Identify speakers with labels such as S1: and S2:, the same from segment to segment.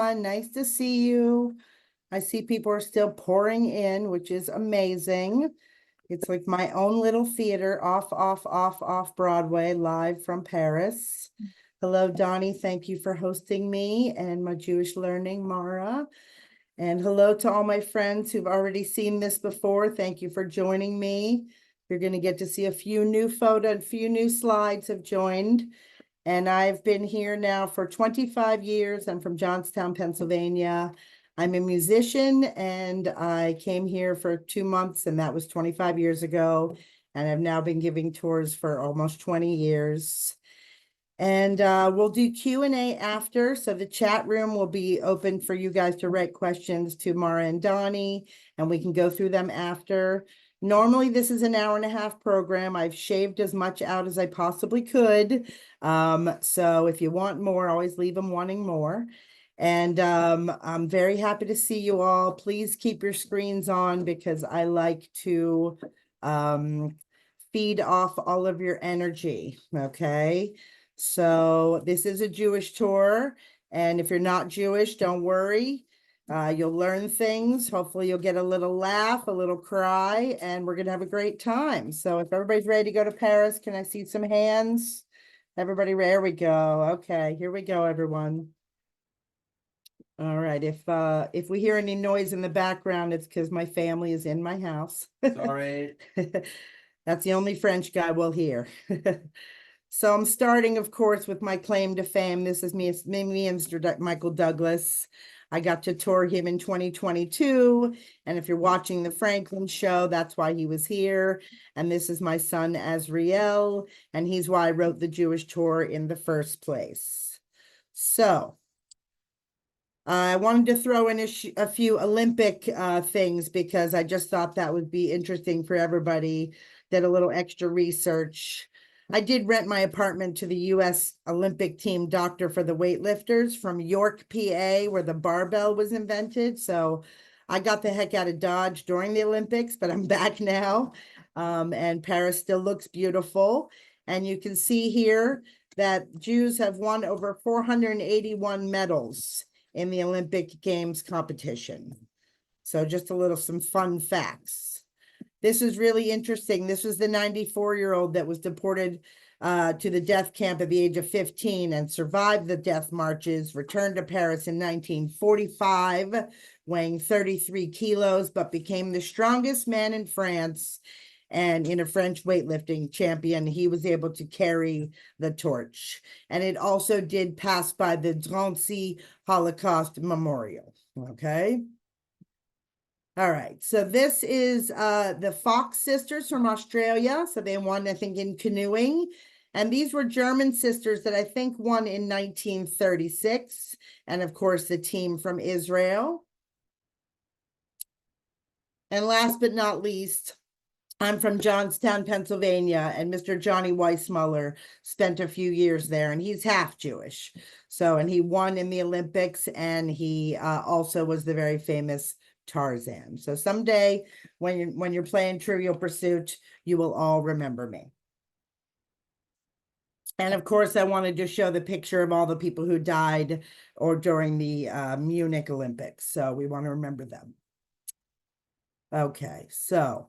S1: everyone. Nice to see you. I see people are still pouring in, which is amazing. It's like my own little theater off Broadway, live from Paris. Hello, Donnie. Thank you for hosting me and my Jewish Learning, Mara. And hello to all my friends who've already seen this before. Thank you for joining me. You're going to get to see a few new slides have joined. And I've been here now for 25 years. I'm from Johnstown, Pennsylvania. I'm a musician and I came here for 2 months, and that was 25 years ago. And I've now been giving tours for almost 20 years. And we'll do Q&A after. So the chat room will be open for you guys to write questions to Mara and Donnie, and we can go through them after. Normally, this is an hour-and-a-half program. I've shaved as much out as I possibly could. So if you want more, always leave them wanting more. And I'm very happy to see you all. Please keep your screens on because I like to feed off all of your energy, okay? So this is a Jewish tour, and if you're not Jewish, don't worry. You'll learn things. Hopefully you'll get a little laugh, a little cry, and we're gonna have a great time. So if everybody's ready to go to Paris, can I see some hands? Everybody, there we go. Okay, here we go, everyone. All right, if we hear any noise in the background, it's because my family is in my house.
S2: Sorry.
S1: That's the only French guy we'll hear. So I'm starting, of course, with my claim to fame. This is me and Mr. Michael Douglas. I got to tour him in 2022. And if you're watching the Franklin show, that's why he was here. And this is my son, Azriel. And he's why I wrote the Jewish tour in the first place. So I wanted to throw in a few Olympic things because I just thought that would be interesting for everybody. Did a little extra research. I did rent my apartment to the U.S. Olympic team doctor for the weightlifters from York, PA, where the barbell was invented. So I got the heck out of Dodge during the Olympics, but I'm back now. And Paris still looks beautiful. And you can see here that Jews have won over 481 medals in the Olympic Games competition. So just some fun facts. This is really interesting. This was the 94-year-old that was deported to the death camp at the age of 15 and survived the death marches, returned to Paris in 1945, weighing 33 kilos, but became the strongest man in France. And in a French weightlifting champion, he was able to carry the torch. And it also did pass by the Drancy Holocaust Memorial, okay? All right, so this is the Fox sisters from Australia. So they won, I think, in canoeing. And these were German sisters that I think won in 1936. And of course, the team from Israel. And last but not least, I'm from Johnstown, Pennsylvania, and Mr. Johnny Weissmuller spent a few years there, and he's half Jewish. So, and he won in the Olympics, and he also was the very famous Tarzan. So someday when you're playing Trivial Pursuit, you will all remember me. And of course, I wanted to show the picture of all the people who died or during the Munich Olympics. So we want to remember them. Okay, so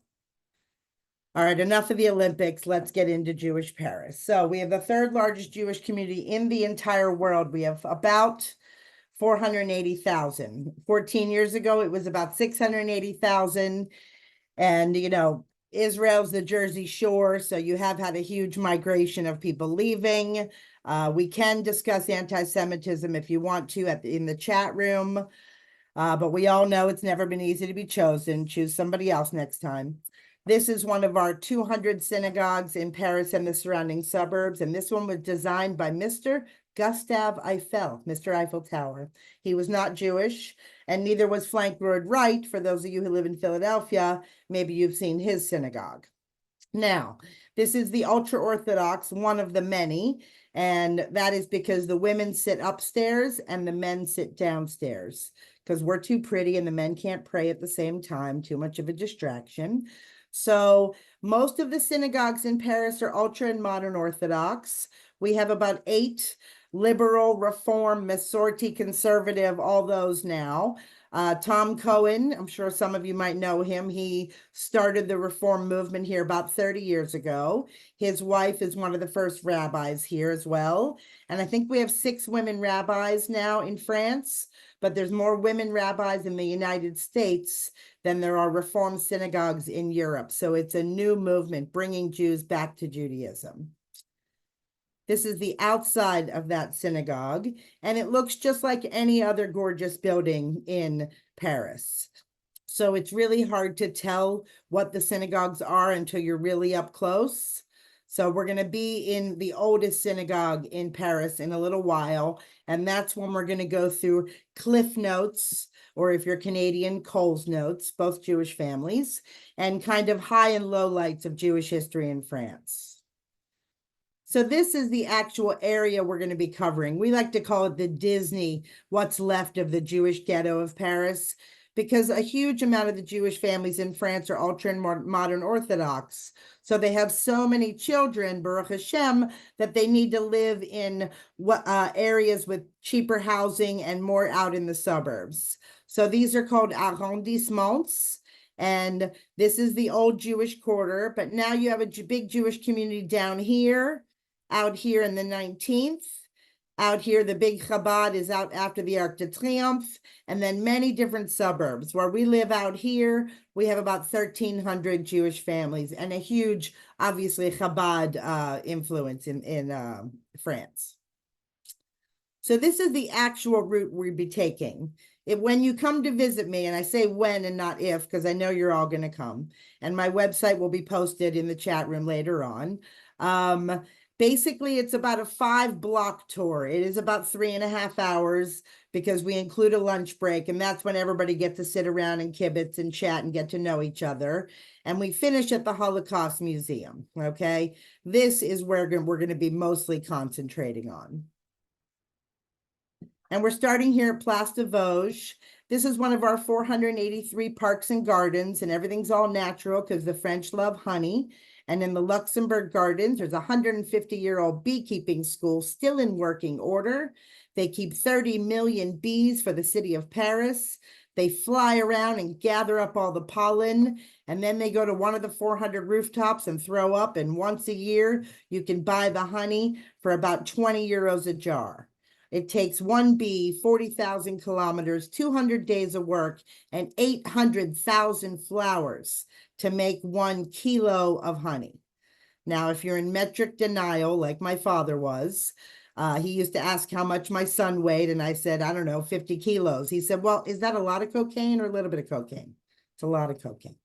S1: all right, enough of the Olympics. Let's get into Jewish Paris. So we have the third largest Jewish community in the entire world. We have about 480,000. 14 years ago, it was about 680,000. And, you know, Israel's the Jersey Shore, so you have had a huge migration of people leaving. We can discuss anti-Semitism if you want to in the chat room. But we all know it's never been easy to be chosen. Choose somebody else next time. This is one of our 200 synagogues in Paris and the surrounding suburbs. And this one was designed by Mr. Gustave Eiffel, Mr. Eiffel Tower. He was not Jewish, and neither was Frank Lloyd Wright. For those of you who live in Philadelphia, maybe you've seen his synagogue. Now, this is the ultra-Orthodox, one of the many, and that is because the women sit upstairs and the men sit downstairs because we're too pretty and the men can't pray at the same time, too much of a distraction. So most of the synagogues in Paris are ultra and modern Orthodox. We have about 8 liberal, reform, Masorti, conservative, all those now. Tom Cohen, I'm sure some of you might know him. He started the reform movement here about 30 years ago. His wife is one of the first rabbis here as well. And I think we have 6 women rabbis now in France, but there's more women rabbis in the United States than there are reform synagogues in Europe. So it's a new movement bringing Jews back to Judaism. This is the outside of that synagogue, and it looks just like any other gorgeous building in Paris. So it's really hard to tell what the synagogues are until you're really up close. So we're going to be in the oldest synagogue in Paris in a little while, and that's when we're going to go through Cliff Notes, or if you're Canadian, Coles Notes, both Jewish families, and kind of high and low lights of Jewish history in France. So this is the actual area we're going to be covering. We like to call it the Disney, what's left of the Jewish ghetto of Paris, because a huge amount of the Jewish families in France are ultra modern Orthodox. So they have so many children, Baruch Hashem, that they need to live in areas with cheaper housing and more out in the suburbs. So these are called arrondissements. And this is the old Jewish quarter, but now you have a big Jewish community down here. Out here in the 19th, out here, the big Chabad is out after the Arc de Triomphe, and then many different suburbs. Where we live out here, we have about 1,300 Jewish families and a huge, obviously, Chabad influence in France. So this is the actual route we'll be taking. When you come to visit me, and I say when and not if, because I know you're all going to come, and my website will be posted in the chat room later on. Basically, it's about a 5-block tour. It is about 3.5 hours because we include a lunch break, and that's when everybody gets to sit around and kibitz and chat and get to know each other. And we finish at the Holocaust Museum, okay? This is where we're going to be mostly concentrating on. And we're starting here at Place de Vosges. This is one of our 483 parks and gardens, and everything's all natural because the French love honey. And in the Luxembourg Gardens, there's a 150-year-old beekeeping school still in working order. They keep 30 million bees for the city of Paris. They fly around and gather up all the pollen, and then they go to one of the 400 rooftops and throw up, and once a year, you can buy the honey for about 20 euros a jar. It takes one bee, 40,000 kilometers, 200 days of work, and 800,000 flowers to make 1 kilo of honey. Now, if you're in metric denial, like my father was, he used to ask how much my son weighed, and I said, I don't know, 50 kilos. He said, well, is that a lot of cocaine or a little bit of cocaine? It's a lot of cocaine.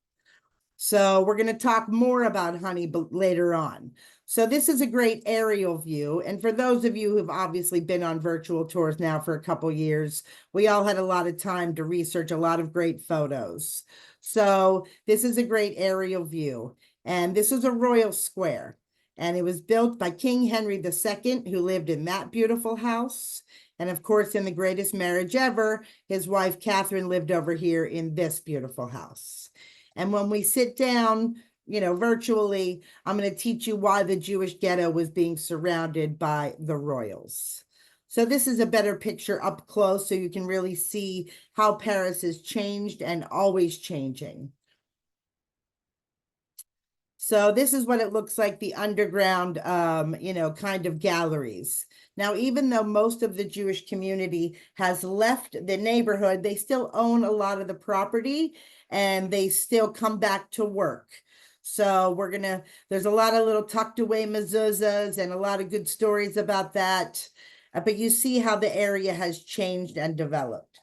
S1: So we're going to talk more about honey later on. So this is a great aerial view. And for those of you who've obviously been on virtual tours now for a couple years, we all had a lot of time to research a lot of great photos. So this is a great aerial view. And this is a royal square. And it was built by King Henry II, who lived in that beautiful house. And of course, in the greatest marriage ever, his wife Catherine lived over here in this beautiful house. And when we sit down, you know, virtually, I'm going to teach you why the Jewish ghetto was being surrounded by the royals. So this is a better picture up close so you can really see how Paris has changed and always changing. So this is what it looks like, the underground, you know, kind of galleries. Now, even though most of the Jewish community has left the neighborhood, they still own a lot of the property and they still come back to work. So there's a lot of little tucked away mezuzahs and a lot of good stories about that. But you see how the area has changed and developed.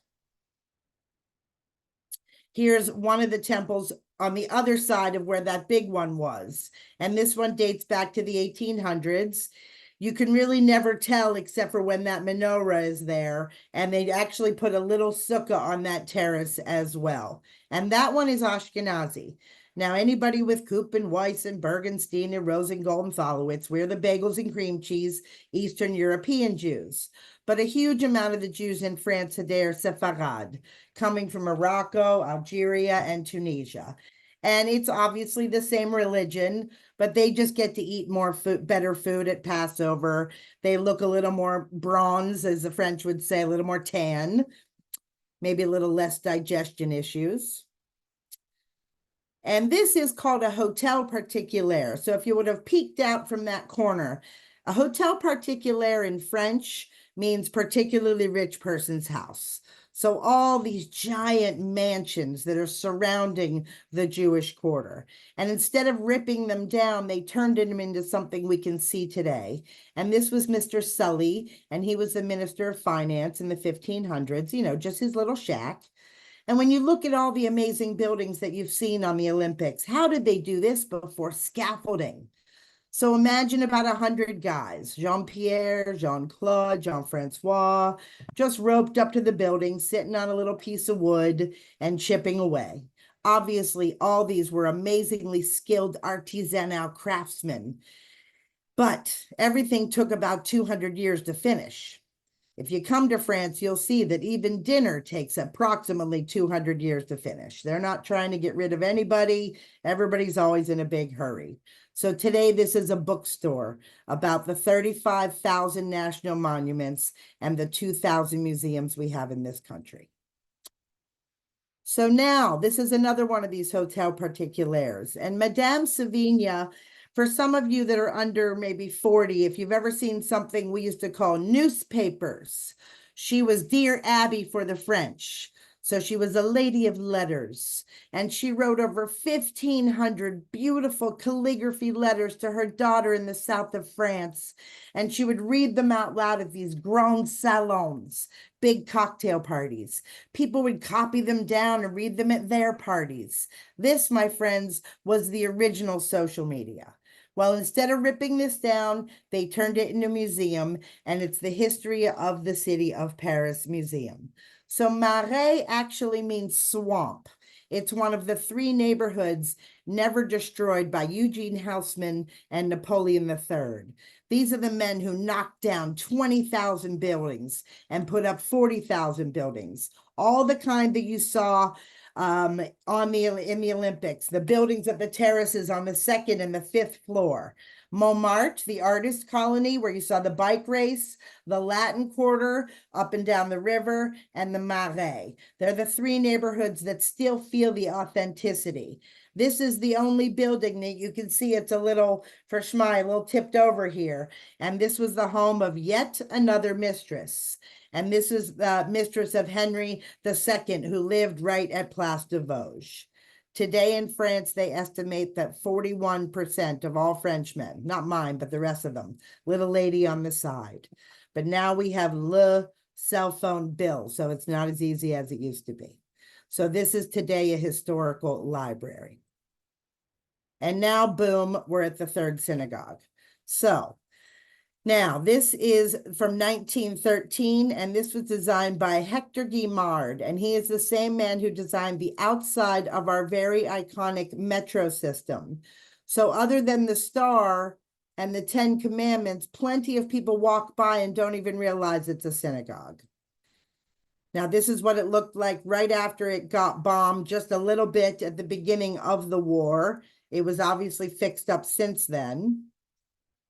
S1: Here's one of the temples on the other side of where that big one was. And this one dates back to the 1800s. You can really never tell except for when that menorah is there. And they actually put a little sukkah on that terrace as well. And that one is Ashkenazi. Now, anybody with Koop and Weiss and Bergenstein and Rosengold and Tholowitz, we're the bagels and cream cheese Eastern European Jews. But a huge amount of the Jews in France today are Sepharad, coming from Morocco, Algeria, and Tunisia. And it's obviously the same religion, but they just get to eat more food, better food at Passover. They look a little more bronze, as the French would say, a little more tan, maybe a little less digestion issues. And this is called a hotel particulier. So if you would have peeked out from that corner, a hotel particulier in French means particularly rich person's house. So all these giant mansions that are surrounding the Jewish quarter. And instead of ripping them down, they turned them into something we can see today. And this was Mr. Sully, and he was the Minister of Finance in the 1500s, you know, just his little shack. And when you look at all the amazing buildings that you've seen on the Olympics, how did they do this before scaffolding? So imagine about 100 guys, Jean-Pierre, Jean-Claude, Jean-Francois, just roped up to the building, sitting on a little piece of wood and chipping away. Obviously, all these were amazingly skilled artisanal craftsmen, but everything took about 200 years to finish. If you come to France, you'll see that even dinner takes approximately 200 years to finish. They're not trying to get rid of anybody. Everybody's always in a big hurry. So today, this is a bookstore about the 35,000 national monuments and the 2,000 museums we have in this country. So now, this is another one of these hotel particuliers. And Madame Sévigné, for some of you that are under maybe 40, if you've ever seen something we used to call newspapers, she was Dear Abby for the French. So she was a lady of letters, and she wrote over 1,500 beautiful calligraphy letters to her daughter in the south of France. And she would read them out loud at these grand salons, big cocktail parties. People would copy them down and read them at their parties. This, my friends, was the original social media. Well, instead of ripping this down, they turned it into a museum, and it's the History of the City of Paris Museum. So Marais actually means swamp. It's one of the 3 neighborhoods never destroyed by Eugene Haussmann and Napoleon III. These are the men who knocked down 20,000 buildings and put up 40,000 buildings, all the kind that you saw in the Olympics, the buildings at the terraces on the 2nd and the 5th floor. Montmartre, the artist colony where you saw the bike race, the Latin Quarter up and down the river, and the Marais. They're the 3 neighborhoods that still feel the authenticity. This is the only building that you can see it's a little, for Schmai, a little tipped over here. And this was the home of yet another mistress. And this is the mistress of Henry II, who lived right at Place de Vosges. Today in France, they estimate that 41% of all Frenchmen, not mine, but the rest of them, little lady on the side. But now we have le cell phone bill, so it's not as easy as it used to be. So this is today a historical library. And now, boom, we're at the 3rd synagogue. So now, this is from 1913, and this was designed by Hector Guimard, and he is the same man who designed the outside of our very iconic metro system. So other than the star and the 10 Commandments, plenty of people walk by and don't even realize it's a synagogue. Now, this is what it looked like right after it got bombed, just a little bit at the beginning of the war. It was obviously fixed up since then.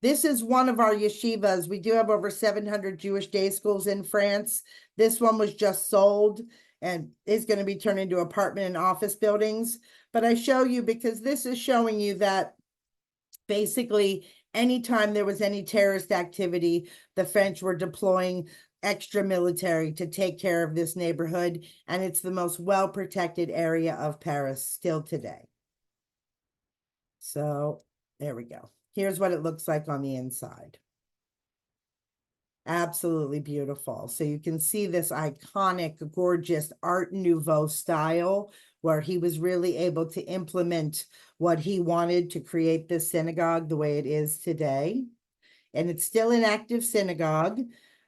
S1: This is one of our yeshivas. We do have over 700 Jewish day schools in France. This one was just sold and is going to be turned into apartment and office buildings. But I show you because this is showing you that basically anytime there was any terrorist activity, the French were deploying extra military to take care of this neighborhood. And it's the most well-protected area of Paris still today. So there we go. Here's what it looks like on the inside. Absolutely beautiful. So you can see this iconic, gorgeous Art Nouveau style where he was really able to implement what he wanted to create this synagogue the way it is today. And it's still an active synagogue.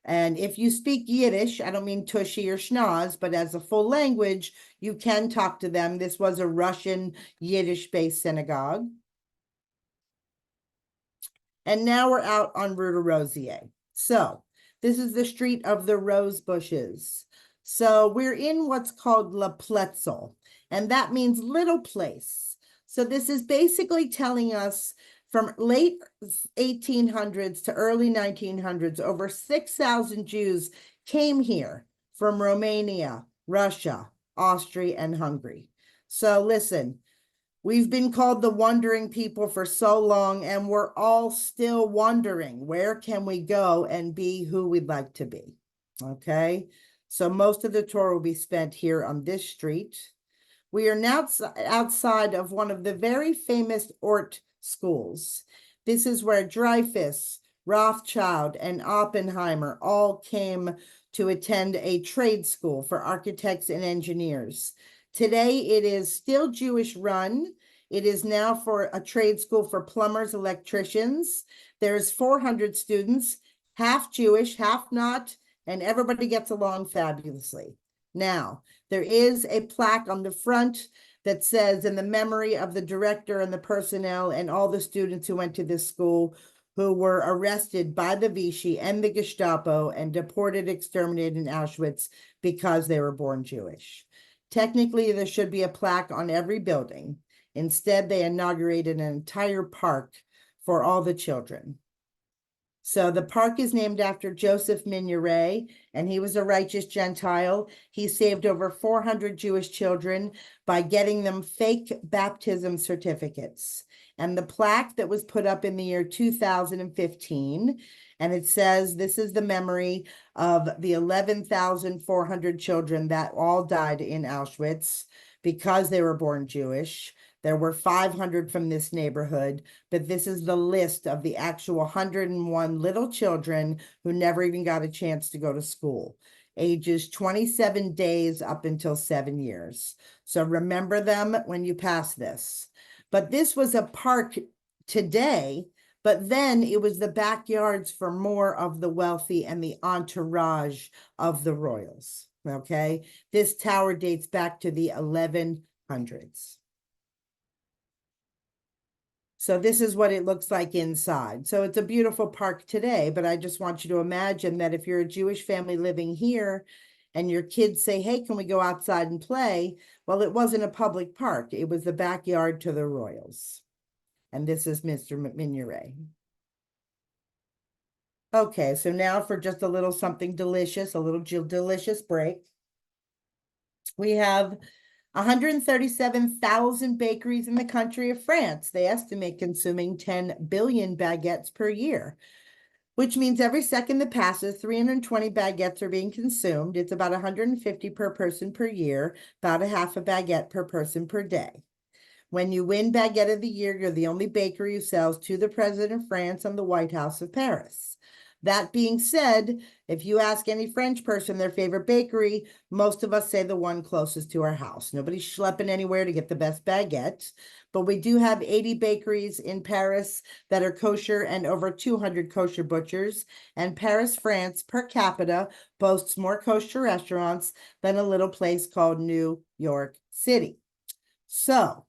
S1: And if you speak Yiddish, I don't mean Tushy or Schnoz, but as a full language, you can talk to them. This was a Russian Yiddish-based synagogue. And now we're out on Rue de Rosier. So this is the street of the rose bushes. So we're in what's called La Pletzel, and that means little place. So this is basically telling us from late 1800s to early 1900s, over 6,000 Jews came here from Romania, Russia, Austria, and Hungary. So listen, we've been called the wandering people for so long, and we're all still wondering, where can we go and be who we'd like to be? Okay, so most of the tour will be spent here on this street. We are now outside of one of the very famous Ort schools. This is where Dreyfus, Rothschild, and Oppenheimer all came to attend a trade school for architects and engineers. Today, it is still Jewish run. It is now for a trade school for plumbers, electricians. There's 400 students, half Jewish, half not, and everybody gets along fabulously. Now, there is a plaque on the front that says, in the memory of the director and the personnel and all the students who went to this school who were arrested by the Vichy and the Gestapo and deported, exterminated in Auschwitz because they were born Jewish. Technically, there should be a plaque on every building. Instead, they inaugurated an entire park for all the children. So the park is named after Joseph Mignoret, and he was a righteous Gentile. He saved over 400 Jewish children by getting them fake baptism certificates. And the plaque that was put up in the year 2015, and it says, this is the memory of the 11,400 children that all died in Auschwitz because they were born Jewish. There were 500 from this neighborhood, but this is the list of the actual 101 little children who never even got a chance to go to school, ages 27 days up until 7 years. So remember them when you pass this. But this was a park today, but then it was the backyards for more of the wealthy and the entourage of the royals, okay? This tower dates back to the 1100s. So this is what it looks like inside. So it's a beautiful park today, but I just want you to imagine that if you're a Jewish family living here and your kids say, hey, can we go outside and play? Well, it wasn't a public park. It was the backyard to the royals. And this is Mr. Mignoret. Okay, so now for just a little something delicious, a little delicious break. We have 137,000 bakeries in the country of France. They estimate consuming 10 billion baguettes per year, which means every second that passes, 320 baguettes are being consumed. It's about 150 per person per year, about a half a baguette per person per day. When you win Baguette of the Year, you're the only bakery who sells to the President of France and the White House of Paris. That being said, if you ask any French person their favorite bakery, most of us say the one closest to our house. Nobody's schlepping anywhere to get the best baguettes, but we do have 80 bakeries in Paris that are kosher and over 200 kosher butchers. And Paris, France, per capita, boasts more kosher restaurants than a little place called New York City. So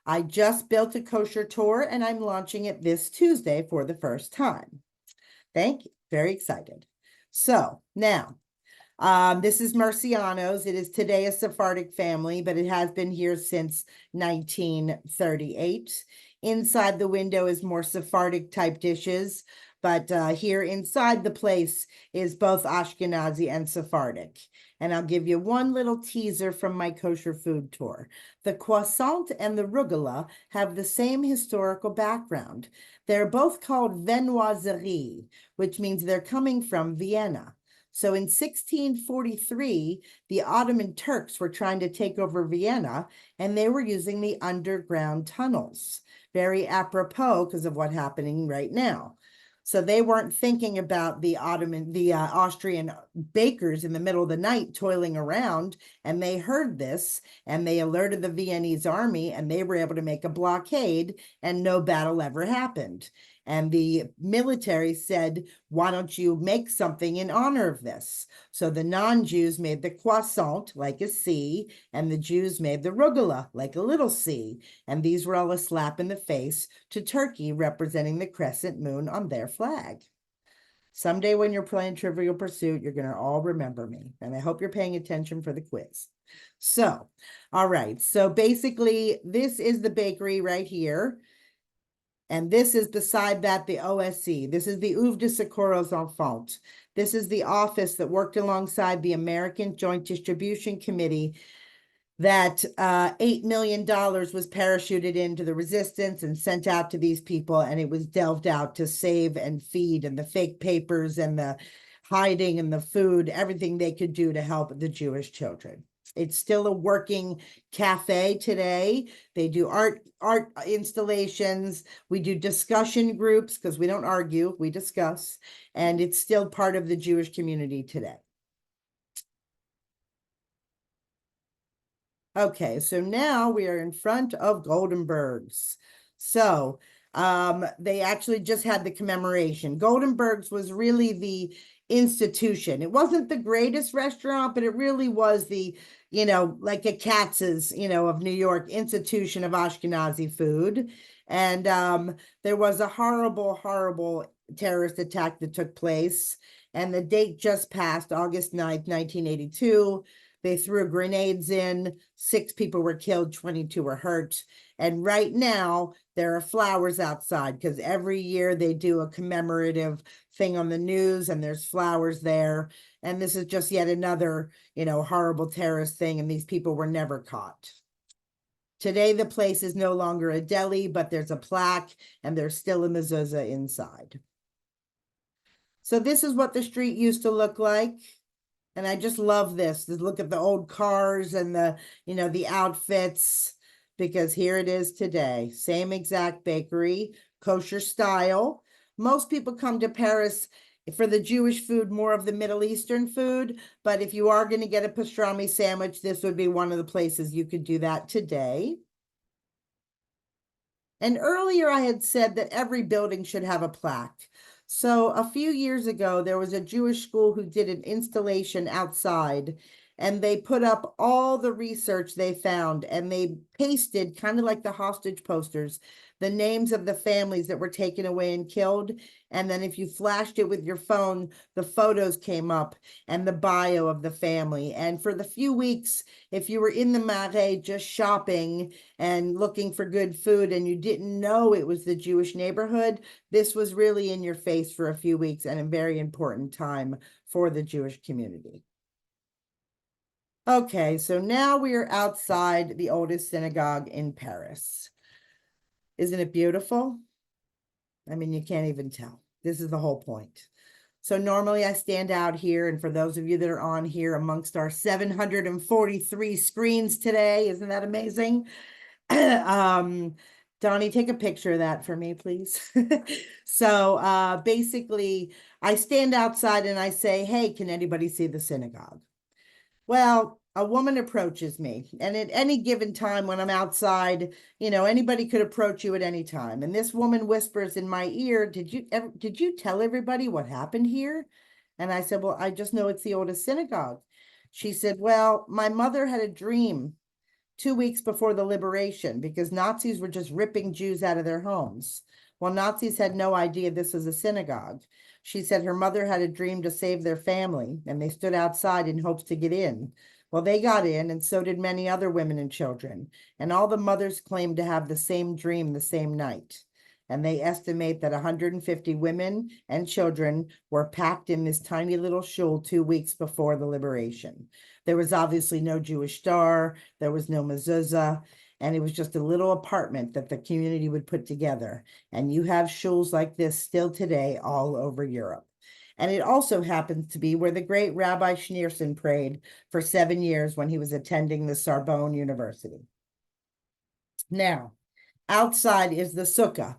S1: I just built a kosher tour and I'm launching it this Tuesday for the first time. Thank you. Very excited. So now, this is Murciano's. It is today a Sephardic family, but it has been here since 1938. Inside the window is more Sephardic type dishes, but here inside the place is both Ashkenazi and Sephardic. And I'll give you one little teaser from my kosher food tour. The croissant and the rugula have the same historical background. They're both called Viennoiserie, which means they're coming from Vienna. So in 1643, the Ottoman Turks were trying to take over Vienna, and they were using the underground tunnels. Very apropos because of what's happening right now. So they weren't thinking about the Austrian bakers in the middle of the night toiling around, and they heard this, and they alerted the Viennese army, and they were able to make a blockade, and no battle ever happened. And the military said, why don't you make something in honor of this? So the non-Jews made the croissant, like a C, and the Jews made the rugula, like a little C. And these were all a slap in the face to Turkey, representing the crescent moon on their flag. Someday when you're playing Trivial Pursuit, you're going to all remember me. And I hope you're paying attention for the quiz. So, all right. So basically, this is the bakery right here. And this is beside that, the OSC. This is the Oeuvre de Secours aux Enfants. This is the office that worked alongside the American Joint Distribution Committee that $8 million was parachuted into the resistance and sent out to these people, and it was delved out to save and feed, and the fake papers and the hiding and the food, everything they could do to help the Jewish children. It's still a working cafe today. They do art installations. We do discussion groups because we don't argue, we discuss, and it's still part of the Jewish community today. Okay, so now we are in front of Goldenberg's. So they actually just had the commemoration. Goldenberg's was really the institution. It wasn't the greatest restaurant, but it really was the, like a Katz's, of New York, institution of Ashkenazi food. And there was a horrible, horrible terrorist attack that took place. And the date just passed, August 9th, 1982. They threw grenades in, 6 people were killed, 22 were hurt. And right now, there are flowers outside because every year they do a commemorative thing on the news and there's flowers there. And this is just yet another, horrible terrorist thing, and these people were never caught. Today, the place is no longer a deli, but there's a plaque and there's still a mezuzah inside. So this is what the street used to look like. And I just love this. Look at the old cars and the outfits, because here it is today. Same exact bakery, kosher style. Most people come to Paris for the Jewish food, more of the Middle Eastern food. But if you are going to get a pastrami sandwich, this would be one of the places you could do that today. And earlier I had said that every building should have a plaque. So a few years ago, there was a Jewish school who did an installation outside, and they put up all the research they found, and they pasted, kind of like the hostage posters, the names of the families that were taken away and killed. And then if you flashed it with your phone, the photos came up and the bio of the family. And for the few weeks, if you were in the Marais just shopping and looking for good food and you didn't know it was the Jewish neighborhood, this was really in your face for a few weeks and a very important time for the Jewish community. Okay, so now we are outside the oldest synagogue in Paris. Isn't it beautiful? I mean, you can't even tell. This is the whole point. So normally I stand out here, and for those of you that are on here amongst our 743 screens today, isn't that amazing? Donnie, take a picture of that for me, please. So basically, I stand outside and I say, hey, can anybody see the synagogue? Well, a woman approaches me, and at any given time when I'm outside, anybody could approach you at any time. And this woman whispers in my ear, did you tell everybody what happened here? And I said, well, I just know it's the oldest synagogue. She said, well, my mother had a dream 2 weeks before the liberation, because Nazis were just ripping Jews out of their homes. Well, Nazis had no idea this was a synagogue. She said her mother had a dream to save their family, and they stood outside in hopes to get in. Well, they got in, and so did many other women and children. And all the mothers claimed to have the same dream the same night. And they estimate that 150 women and children were packed in this tiny little shul 2 weeks before the liberation. There was obviously no Jewish star, there was no mezuzah, and it was just a little apartment that the community would put together. And you have shuls like this still today all over Europe. And it also happens to be where the great Rabbi Schneerson prayed for 7 years when he was attending the Sorbonne University. Now, outside is the sukkah.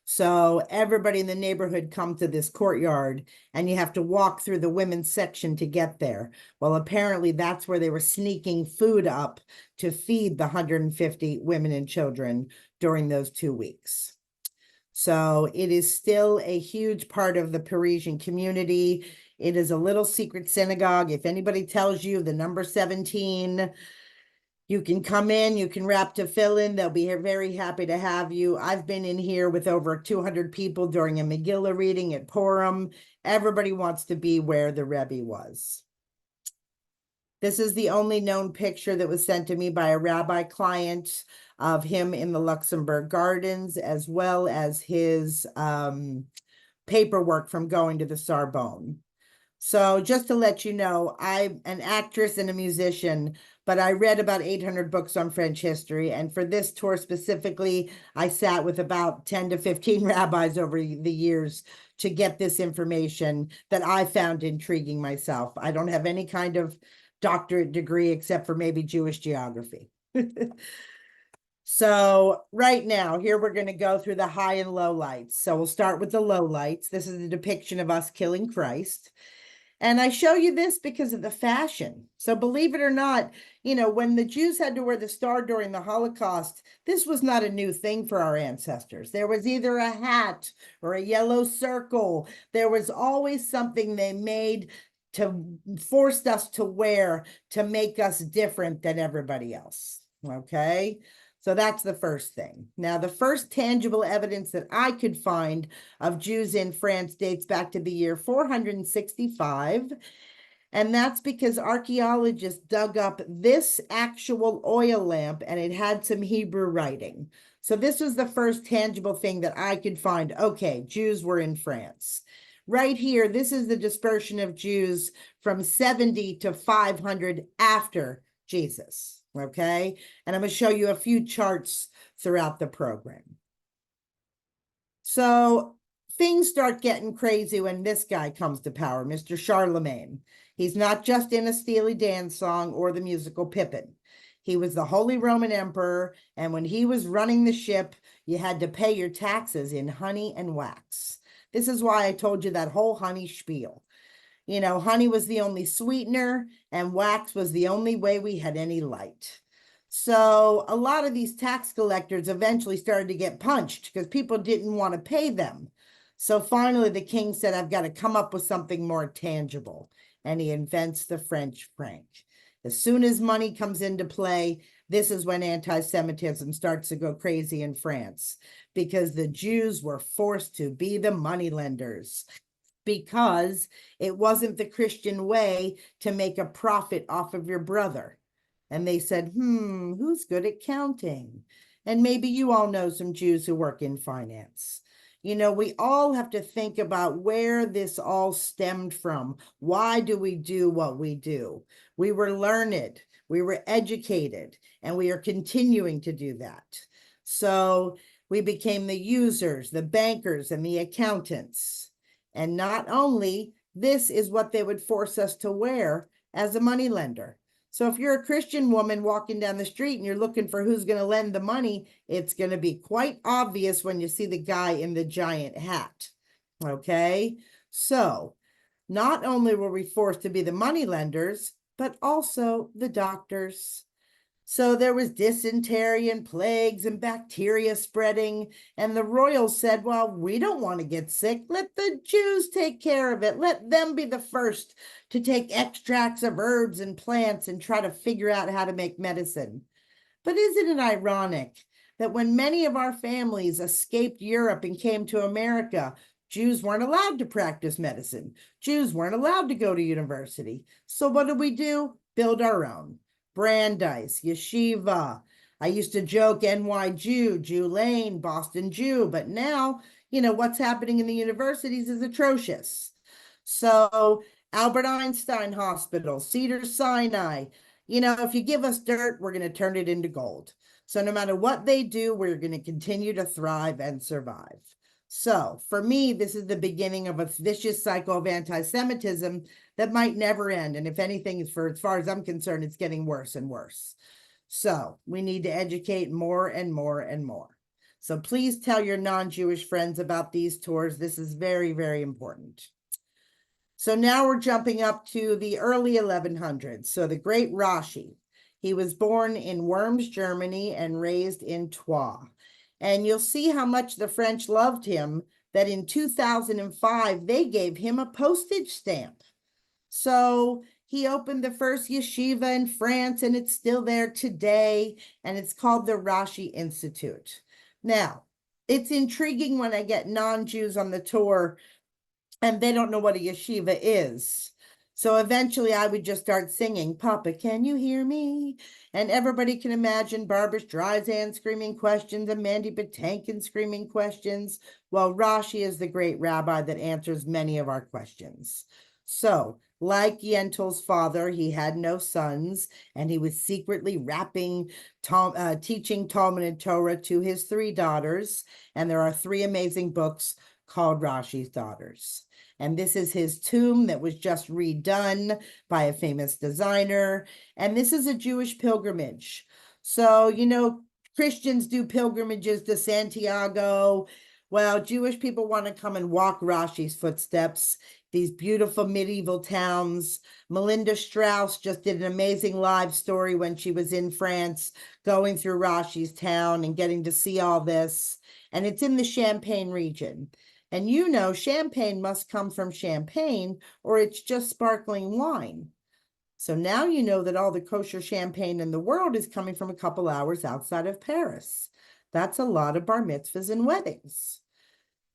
S1: So everybody in the neighborhood come to this courtyard, and you have to walk through the women's section to get there. Well, apparently that's where they were sneaking food up to feed the 150 women and children during those 2 weeks. So it is still a huge part of the Parisian community. It is a little secret synagogue. If anybody tells you the number 17, You can come in, you can wrap to fill in. They'll be very happy to have you. I've been in here with over 200 people during a Megillah reading at Purim. Everybody wants to be where the Rebbe was. This is the only known picture that was sent to me by a rabbi client of him in the Luxembourg Gardens, as well as his paperwork from going to the Sorbonne. So just to let you know, I'm an actress and a musician, but I read about 800 books on French history. And for this tour specifically, I sat with about 10 to 15 rabbis over the years to get this information that I found intriguing myself. I don't have any kind of doctorate degree except for maybe Jewish geography. So right now, here we're going to go through the high and low lights. So we'll start with the low lights. This is a depiction of us killing Christ. And I show you this because of the fashion. So believe it or not, you know, when the Jews had to wear the star during the Holocaust, this was not a new thing for our ancestors. There was either a hat or a yellow circle. There was always something they made to force us to wear to make us different than everybody else. Okay. So that's the first thing. Now, the first tangible evidence that I could find of Jews in France dates back to the year 465. And that's because archaeologists dug up this actual oil lamp and it had some Hebrew writing. So this was the first tangible thing that I could find. Okay, Jews were in France. Right here, this is the dispersion of Jews from 70 to 500 after Jesus. Okay, and I'm going to show you a few charts throughout the program. So things start getting crazy when this guy comes to power, Mr. Charlemagne. He's not just in a Steely Dan song or the musical Pippin. He was the Holy Roman Emperor, and when he was running the ship, you had to pay your taxes in honey and wax. This is why I told you that whole honey spiel. You know, honey was the only sweetener and wax was the only way we had any light. So a lot of these tax collectors eventually started to get punched because people didn't want to pay them. So finally the king said, I've got to come up with something more tangible. And he invents the French franc. As soon as money comes into play, this is when anti-Semitism starts to go crazy in France because the Jews were forced to be the moneylenders, because it wasn't the Christian way to make a profit off of your brother. And they said, who's good at counting? And maybe you all know some Jews who work in finance. You know, we all have to think about where this all stemmed from. Why do we do what we do? We were learned, we were educated, and we are continuing to do that. So we became the users, the bankers, and the accountants. And not only, this is what they would force us to wear as a moneylender. So if you're a Christian woman walking down the street and you're looking for who's going to lend the money, it's going to be quite obvious when you see the guy in the giant hat. Okay? So not only were we forced to be the moneylenders, but also the doctors. So there was dysentery and plagues and bacteria spreading. And the royals said, well, we don't want to get sick. Let the Jews take care of it. Let them be the first to take extracts of herbs and plants and try to figure out how to make medicine. But isn't it ironic that when many of our families escaped Europe and came to America, Jews weren't allowed to practice medicine. Jews weren't allowed to go to university. So what did we do? Build our own. Brandeis, Yeshiva. I used to joke NY Jew, Jew Lane, Boston Jew, but now, you know, what's happening in the universities is atrocious. So Albert Einstein Hospital, Cedars-Sinai, you know, if you give us dirt, we're going to turn it into gold. So no matter what they do, we're going to continue to thrive and survive. So for me, this is the beginning of a vicious cycle of anti-Semitism that might never end. And if anything, for as far as I'm concerned, it's getting worse and worse. So we need to educate more and more and more. So please tell your non-Jewish friends about these tours. This is very, very important. So now we're jumping up to the early 1100s. So the great Rashi, he was born in Worms, Germany, and raised in Troyes. And you'll see how much the French loved him, that in 2005, they gave him a postage stamp. So He opened the first yeshiva in France, and it's still there today, and it's called the Rashi Institute. Now, it's intriguing when I get non-Jews on the tour and they don't know what a yeshiva is. So eventually I would just start singing, Papa, can you hear me? And everybody can imagine Barbara Streisand screaming questions and Mandy Patinkin screaming questions. Well, Rashi is the great rabbi that answers many of our questions. So, like Yentel's father, he had no sons, and he was secretly teaching Talmud and Torah to his 3 daughters. And there are 3 amazing books called Rashi's Daughters. And this is his tomb that was just redone by a famous designer. And this is a Jewish pilgrimage. So, Christians do pilgrimages to Santiago. Well, Jewish people want to come and walk Rashi's footsteps, these beautiful medieval towns. Melinda Strauss just did an amazing live story when she was in France, going through Rashi's town and getting to see all this. And it's in the Champagne region. And champagne must come from Champagne, or it's just sparkling wine. So now you know that all the kosher champagne in the world is coming from a couple hours outside of Paris. That's a lot of bar mitzvahs and weddings.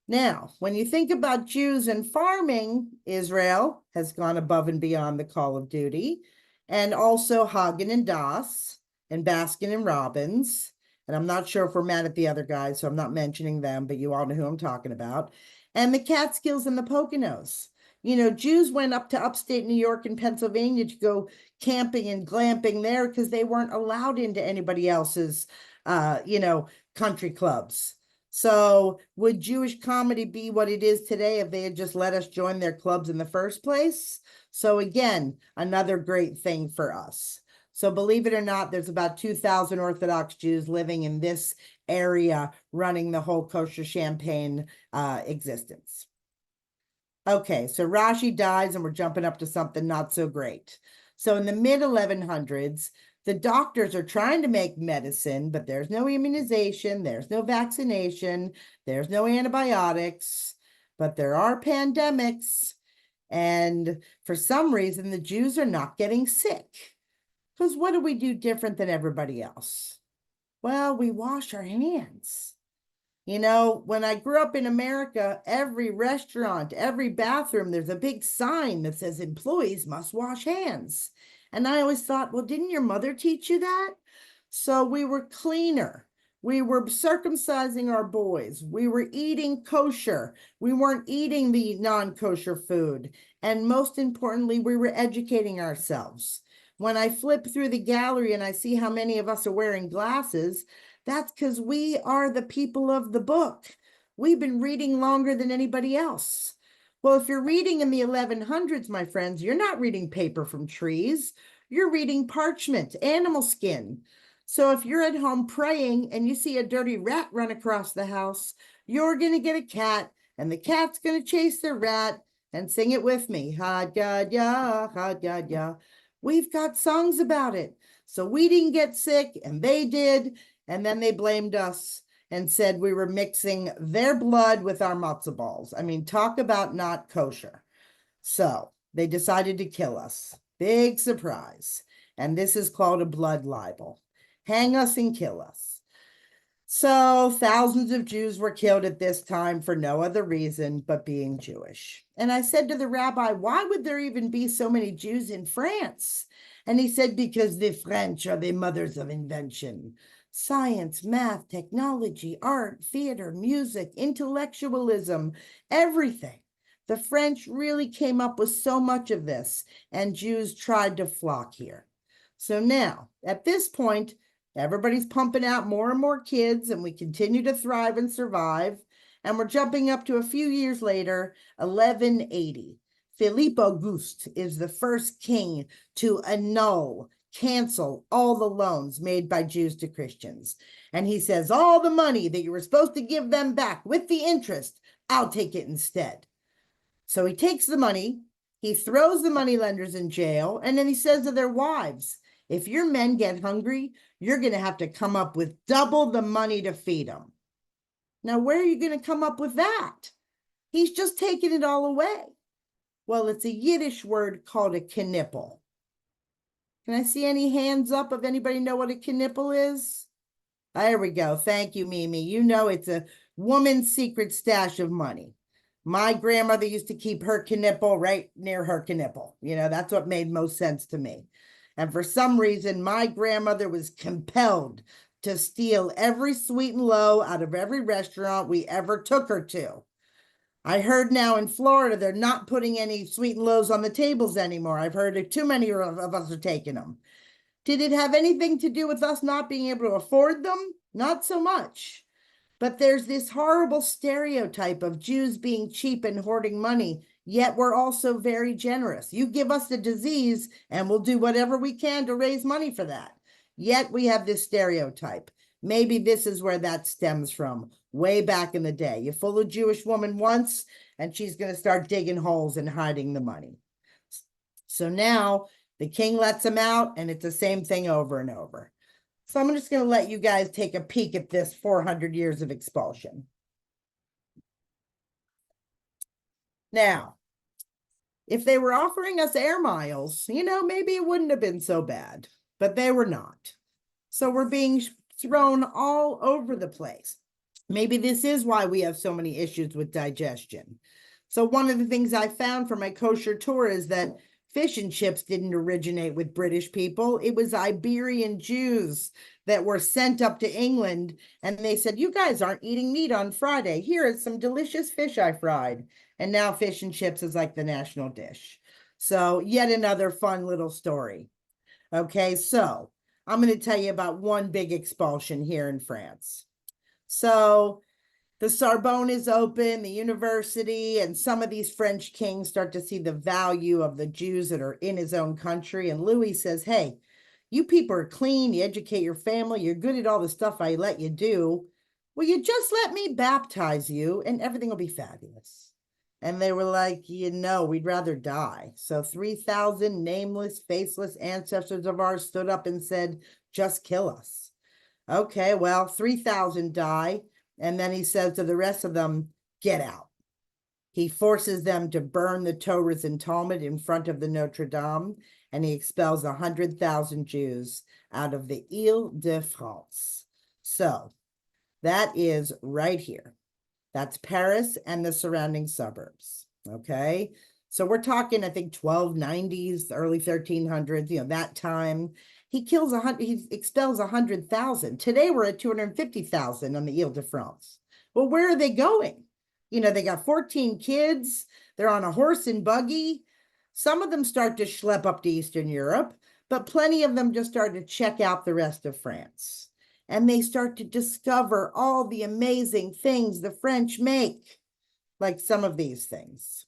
S1: Now, when you think about Jews and farming, Israel has gone above and beyond the call of duty, and also Hagen and Das, and Baskin and Robbins. And I'm not sure if we're mad at the other guys, so I'm not mentioning them, but you all know who I'm talking about. And the Catskills and the Poconos. Jews went up to upstate New York and Pennsylvania to go camping and glamping there because they weren't allowed into anybody else's, country clubs. So would Jewish comedy be what it is today if they had just let us join their clubs in the first place? So again, another great thing for us. So believe it or not, there's about 2,000 Orthodox Jews living in this area, running the whole kosher Champagne existence. Okay, so Rashi dies and we're jumping up to something not so great. So in the mid-1100s, the doctors are trying to make medicine, but there's no immunization, there's no vaccination, there's no antibiotics, but there are pandemics. And for some reason, the Jews are not getting sick. Because what do we do different than everybody else? Well, we wash our hands. When I grew up in America, every restaurant, every bathroom, there's a big sign that says employees must wash hands. And I always thought, well, didn't your mother teach you that? So we were cleaner. We were circumcising our boys. We were eating kosher. We weren't eating the non-kosher food. And most importantly, we were educating ourselves. When I flip through the gallery and I see how many of us are wearing glasses, that's because we are the people of the book. We've been reading longer than anybody else. Well, if you're reading in the 1100s, my friends, you're not reading paper from trees. You're reading parchment, animal skin. So if you're at home praying and you see a dirty rat run across the house, you're going to get a cat, and the cat's going to chase the rat and sing it with me. Ha-dad-ya, ha-dad-ya. We've got songs about it. So we didn't get sick and they did. And then they blamed us and said we were mixing their blood with our matzo balls. I mean, talk about not kosher. So they decided to kill us. Big surprise. And this is called a blood libel. Hang us and kill us. So thousands of Jews were killed at this time for no other reason but being Jewish. And I said to the rabbi, why would there even be so many Jews in France? And he said, because the French are the mothers of invention. Science, math, technology, art, theater, music, intellectualism, everything. The French really came up with so much of this, and Jews tried to flock here. So now, at this point, everybody's pumping out more and more kids, and we continue to thrive and survive. And we're jumping up to a few years later, 1180. Philippe Auguste is the first king to cancel all the loans made by Jews to Christians. And he says, all the money that you were supposed to give them back with the interest, I'll take it instead. So he takes the money, he throws the moneylenders in jail, and then he says to their wives, if your men get hungry, you're going to have to come up with double the money to feed them. Now, where are you going to come up with that? He's just taking it all away. Well, it's a Yiddish word called a knippel. Can I see any hands up if anybody know what a knipple is? There we go. Thank you, Mimi. You know it's a woman's secret stash of money. My grandmother used to keep her knipple right near her knipple. You know, that's what made most sense to me. And for some reason, my grandmother was compelled to steal every sweet and low out of every restaurant we ever took her to. I heard now in Florida, they're not putting any sweet and lows on the tables anymore. I've heard too many of us are taking them. Did it have anything to do with us not being able to afford them? Not so much. But there's this horrible stereotype of Jews being cheap and hoarding money, yet we're also very generous. You give us the disease and we'll do whatever we can to raise money for that. Yet we have this stereotype. Maybe this is where that stems from, way back in the day. You fool a Jewish woman once, and she's going to start digging holes and hiding the money. So now the king lets them out, and it's the same thing over and over. So I'm just going to let you guys take a peek at this 400 years of expulsion. Now, if they were offering us air miles, you know, maybe it wouldn't have been so bad, but they were not. So we're being thrown all over the place. Maybe this is why we have so many issues with digestion. So one of the things I found for my kosher tour is that fish and chips didn't originate with British people. It was Iberian Jews that were sent up to England, and they said, you guys aren't eating meat on Friday. Here is some delicious fish I fried. And now fish and chips is like the national dish. So yet another fun little story. Okay, so I'm going to tell you about one big expulsion here in France. So the Sorbonne is open, the university, and some of these French kings start to see the value of the Jews that are in his own country. And Louis says, hey, you people are clean, you educate your family, you're good at all the stuff I let you do. Will you just let me baptize you and everything will be fabulous? And they were like, you know, we'd rather die. So 3,000 nameless, faceless ancestors of ours stood up and said, just kill us. Okay, well, 3,000 die. And then he says to the rest of them, get out. He forces them to burn the Torahs and Talmud in front of the Notre Dame, and he expels 100,000 Jews out of the Ile-de-France. So that is right here. That's Paris and the surrounding suburbs, okay? So we're talking, I think, 1290s, early 1300s, you know, that time. He expels 100,000. Today we're at 250,000 on the Ile-de-France. Well, where are they going? You know, they got 14 kids. They're on a horse and buggy. Some of them start to schlep up to Eastern Europe, but plenty of them just start to check out the rest of France. And they start to discover all the amazing things the French make, like some of these things.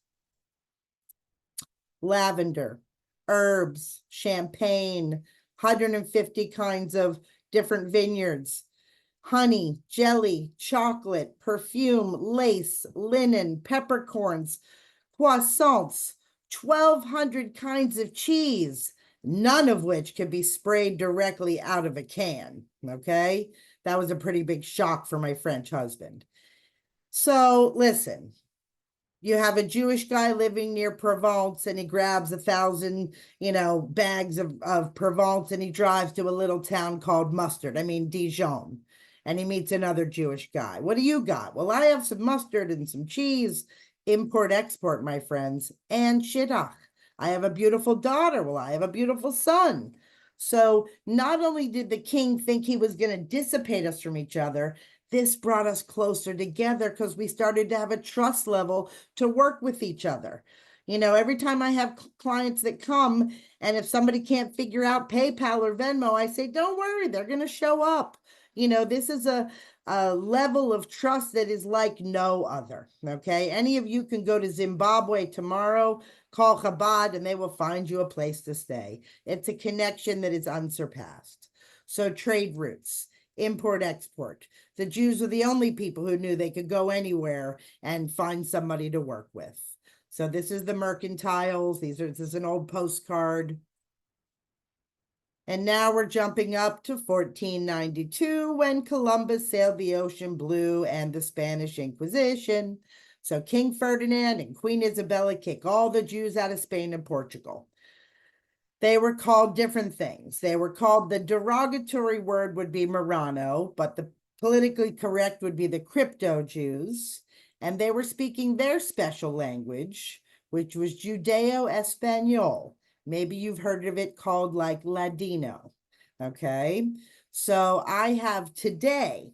S1: Lavender, herbs, champagne, 150 kinds of different vineyards, honey, jelly, chocolate, perfume, lace, linen, peppercorns, croissants, 1,200 kinds of cheese, none of which could be sprayed directly out of a can, okay? That was a pretty big shock for my French husband. So listen, you have a Jewish guy living near Provence and he grabs 1,000, bags of Provence and he drives to a little town called Dijon. And he meets another Jewish guy. What do you got? Well, I have some mustard and some cheese. Import, export, my friends. And shidduch. I have a beautiful daughter. Well, I have a beautiful son. So not only did the king think he was going to dissipate us from each other, this brought us closer together because we started to have a trust level to work with each other. You know, every time I have clients that come, and if somebody can't figure out PayPal or Venmo, I say, don't worry, they're going to show up. You know, this is a level of trust that is like no other, okay? Any of you can go to Zimbabwe tomorrow, call Chabad, and they will find you a place to stay. It's a connection that is unsurpassed. So trade routes, import, export. The Jews were the only people who knew they could go anywhere and find somebody to work with. So this is the mercantiles. This is an old postcard. And now we're jumping up to 1492 when Columbus sailed the ocean blue and the Spanish Inquisition. So King Ferdinand and Queen Isabella kick all the Jews out of Spain and Portugal. They were called different things. They were called, the derogatory word would be Marrano, but the politically correct would be the crypto Jews. And they were speaking their special language, which was Judeo-Espanol. Maybe you've heard of it called like Ladino. Okay. So I have today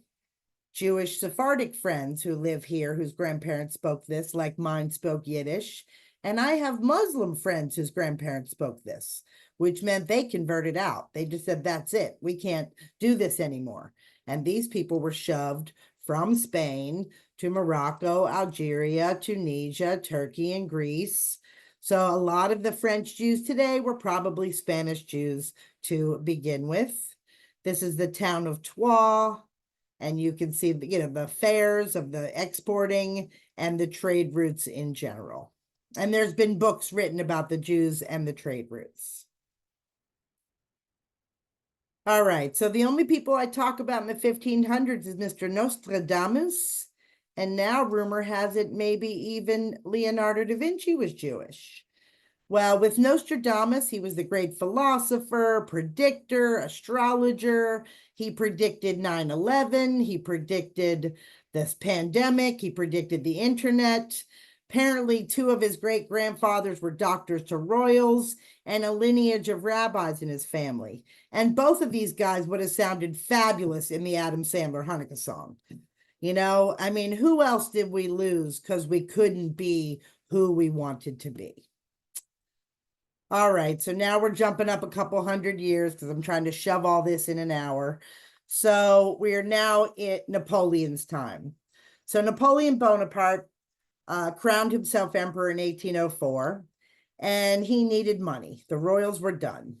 S1: Jewish Sephardic friends who live here whose grandparents spoke this, like mine spoke Yiddish. And I have Muslim friends whose grandparents spoke this, which meant they converted out. They just said, that's it. We can't do this anymore. And these people were shoved from Spain to Morocco, Algeria, Tunisia, Turkey, and Greece. So a lot of the French Jews today were probably Spanish Jews to begin with. This is the town of Troyes. And you can see, the fairs of the exporting and the trade routes in general. And there's been books written about the Jews and the trade routes. All right, so the only people I talk about in the 1500s is Mr. Nostradamus. And now rumor has it maybe even Leonardo da Vinci was Jewish. Well, with Nostradamus, he was the great philosopher, predictor, astrologer. He predicted 9/11. He predicted this pandemic. He predicted the internet. Apparently, two of his great-grandfathers were doctors to royals and a lineage of rabbis in his family. And both of these guys would have sounded fabulous in the Adam Sandler Hanukkah song. I mean, who else did we lose because we couldn't be who we wanted to be? All right, so now we're jumping up a couple hundred years because I'm trying to shove all this in an hour. So we are now at Napoleon's time. So Napoleon Bonaparte crowned himself emperor in 1804, and he needed money. The royals were done.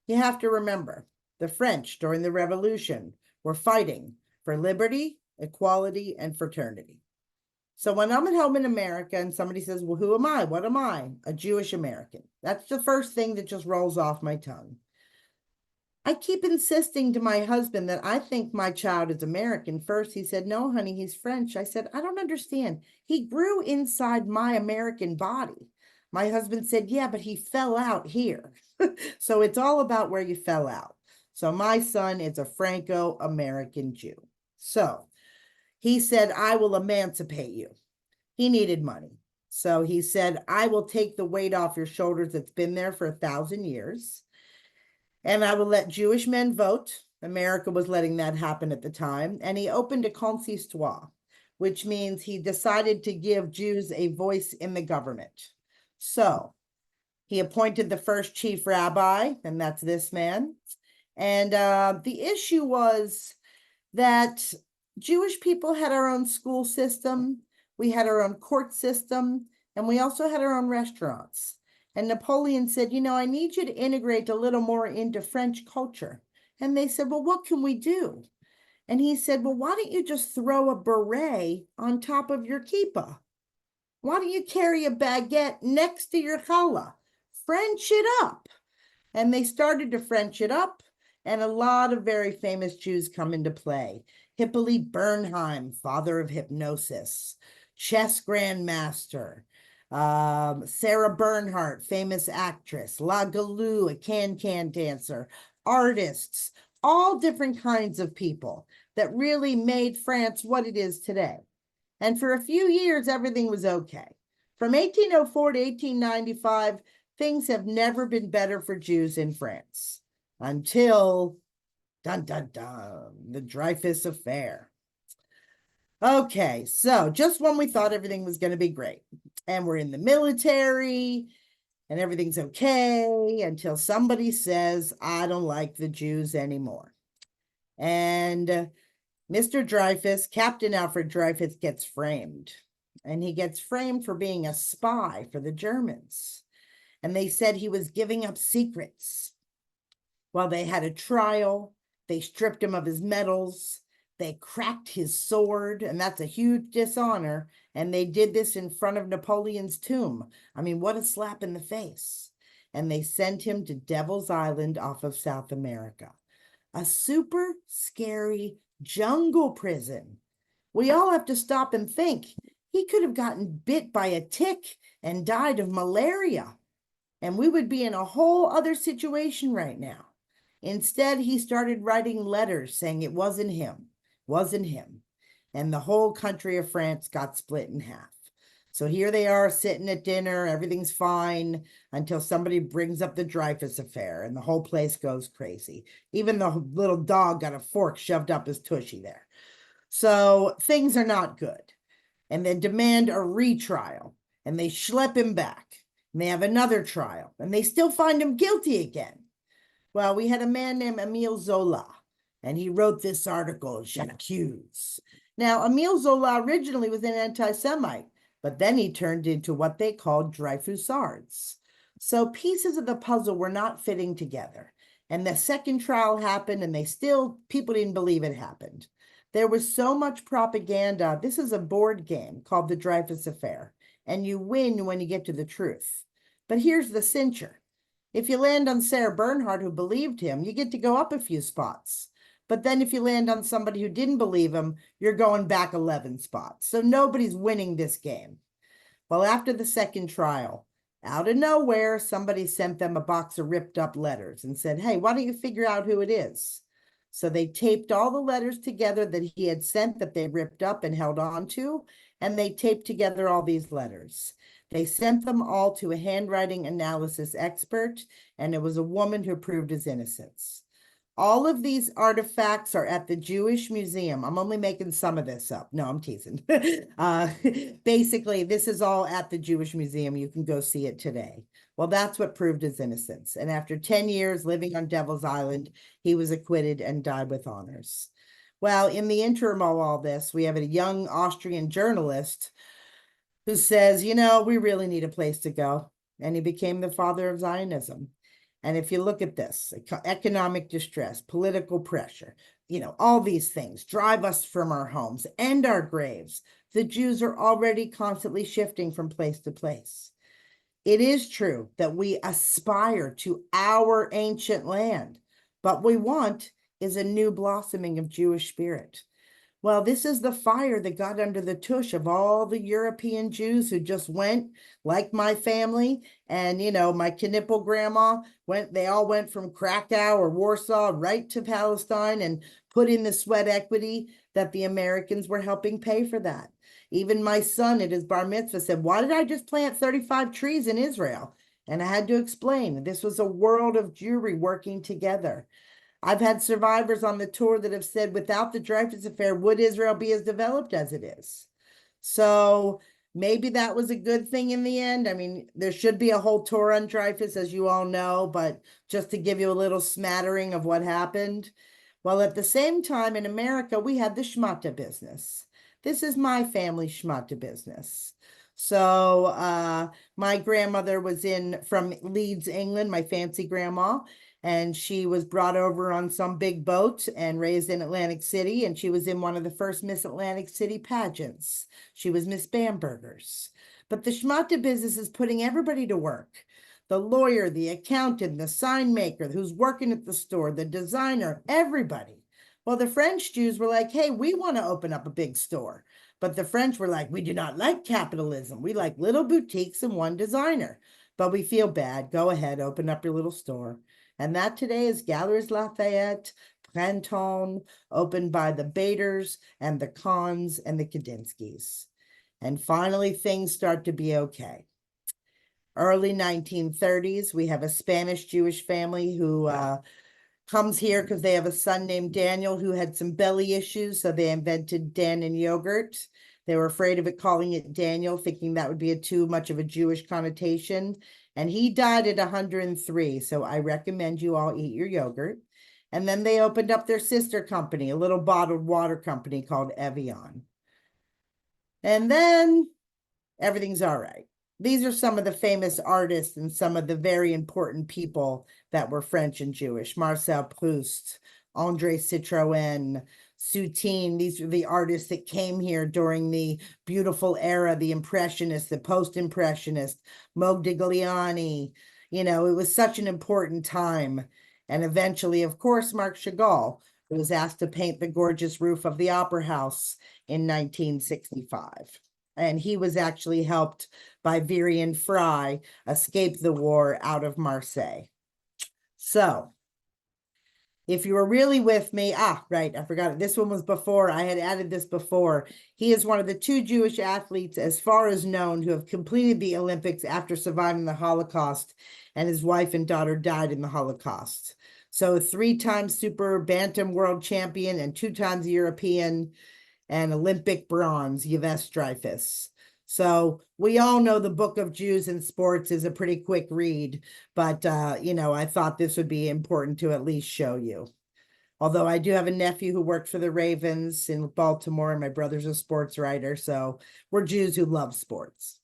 S1: You have to remember, the French during the Revolution were fighting for liberty, equality, and fraternity. So when I'm at home in America and somebody says, well, who am I? What am I? A Jewish American. That's the first thing that just rolls off my tongue. I keep insisting to my husband that I think my child is American first. He said, no, honey, he's French. I said, I don't understand. He grew inside my American body. My husband said, yeah, but he fell out here. So it's all about where you fell out. So my son is a Franco-American Jew. So he said, I will emancipate you. He needed money. So he said, I will take the weight off your shoulders that's been there for 1,000 years. And I will let Jewish men vote. America was letting that happen at the time. And he opened a consistoire, which means he decided to give Jews a voice in the government. So he appointed the first chief rabbi, and that's this man. And the issue was that Jewish people had our own school system, we had our own court system, and we also had our own restaurants. And Napoleon said, I need you to integrate a little more into French culture. And they said, well, what can we do? And he said, well, why don't you just throw a beret on top of your kippah? Why don't you carry a baguette next to your challah? French it up. And they started to French it up. And a lot of very famous Jews come into play. Hippolyte Bernheim, father of hypnosis, chess grandmaster, Sarah Bernhardt, famous actress, La Galou, a can-can dancer, artists, all different kinds of people that really made France what it is today. And for a few years, everything was okay. From 1804 to 1895, things have never been better for Jews in France. Until, dun, dun, dun, the Dreyfus Affair. Okay, so just when we thought everything was going to be great, and we're in the military, and everything's okay, until somebody says, I don't like the Jews anymore. And Mr. Dreyfus, Captain Alfred Dreyfus, gets framed. And he gets framed for being a spy for the Germans. And they said he was giving up secrets. Well, they had a trial, they stripped him of his medals, they cracked his sword, and that's a huge dishonor, and they did this in front of Napoleon's tomb. I mean, what a slap in the face. And they sent him to Devil's Island off of South America, a super scary jungle prison. We all have to stop and think. He could have gotten bit by a tick and died of malaria. and we would be in a whole other situation right now. Instead, he started writing letters saying it wasn't him, wasn't him. And the whole country of France got split in half. So here they are sitting at dinner, everything's fine until somebody brings up the Dreyfus affair and the whole place goes crazy. Even the little dog got a fork shoved up his tushy there. So things are not good. And they demand a retrial and they schlep him back. And they have another trial and they still find him guilty again. Well, we had a man named Emile Zola, and he wrote this article, J'accuse. Now, Emile Zola originally was an anti-Semite, but then he turned into what they called Dreyfusards. So pieces of the puzzle were not fitting together. And the second trial happened, and people didn't believe it happened. There was so much propaganda. This is a board game called the Dreyfus Affair, and you win when you get to the truth. But here's the cincher. If you land on Sarah Bernhardt, who believed him, you get to go up a few spots. But then if you land on somebody who didn't believe him, you're going back 11 spots. So nobody's winning this game. Well, after the second trial, out of nowhere, somebody sent them a box of ripped up letters and said, hey, why don't you figure out who it is? So they taped all the letters together that he had sent that they ripped up and held on to, and they taped together all these letters. They sent them all to a handwriting analysis expert, and it was a woman who proved his innocence. All of these artifacts are at the Jewish Museum. I'm only making some of this up. No, I'm teasing. Basically, this is all at the Jewish Museum. You can go see it today. Well, that's what proved his innocence. And after 10 years living on Devil's Island, he was acquitted and died with honors. Well, in the interim of all this, we have a young Austrian journalist who says, we really need a place to go. And he became the father of Zionism. And if you look at this, economic distress, political pressure, all these things drive us from our homes and our graves. The Jews are already constantly shifting from place to place. It is true that we aspire to our ancient land, but what we want is a new blossoming of Jewish spirit. Well, this is the fire that got under the tush of all the European Jews who just went, like my family, and, my Knippel grandma they all went from Krakow or Warsaw right to Palestine and put in the sweat equity that the Americans were helping pay for that. Even my son at his bar mitzvah said, why did I just plant 35 trees in Israel? And I had to explain, this was a world of Jewry working together. I've had survivors on the tour that have said, without the Dreyfus Affair, would Israel be as developed as it is? So maybe that was a good thing in the end. I mean, there should be a whole tour on Dreyfus, as you all know, but just to give you a little smattering of what happened. Well, at the same time in America, we had the schmata business. This is my family schmata business. So my grandmother was from Leeds, England, my fancy grandma. And she was brought over on some big boat and raised in Atlantic City. And she was in one of the first Miss Atlantic City pageants. She was Miss Bamberger's. But the schmata business is putting everybody to work. The lawyer, the accountant, the sign maker who's working at the store, the designer, everybody. Well, the French Jews were like, hey, we want to open up a big store. But the French were like, we do not like capitalism. We like little boutiques and one designer. But we feel bad. Go ahead, open up your little store. And that today is Galeries Lafayette, Printemps, opened by the Baders and the Kahns and the Kandinskys. And finally, things start to be okay. Early 1930s, we have a Spanish Jewish family who comes here because they have a son named Daniel who had some belly issues. So they invented Dannon yogurt. They were afraid of it calling it Daniel, thinking that would be too much of a Jewish connotation. And he died at 103. So I recommend you all eat your yogurt. And then they opened up their sister company, a little bottled water company called Evian. And then everything's all right. These are some of the famous artists and some of the very important people that were French and Jewish. Marcel Proust, André Citroën, Soutine. These are the artists that came here during the beautiful era, the Impressionists, the Post-Impressionists, Modigliani. It was such an important time. And eventually, of course, Marc Chagall, who was asked to paint the gorgeous roof of the Opera House in 1965. And he was actually helped by Virion Fry escape the war out of Marseille. So if you were really with me, right, I forgot it. This one was before. I had added this before. He is one of the 2 Jewish athletes, as far as known, who have completed the Olympics after surviving the Holocaust, and his wife and daughter died in the Holocaust. So 3-time super bantam world champion and 2 times European and Olympic bronze, Yves Dreyfus. So we all know the Book of Jews in Sports is a pretty quick read, but, I thought this would be important to at least show you. Although I do have a nephew who worked for the Ravens in Baltimore, and my brother's a sports writer, so we're Jews who love sports.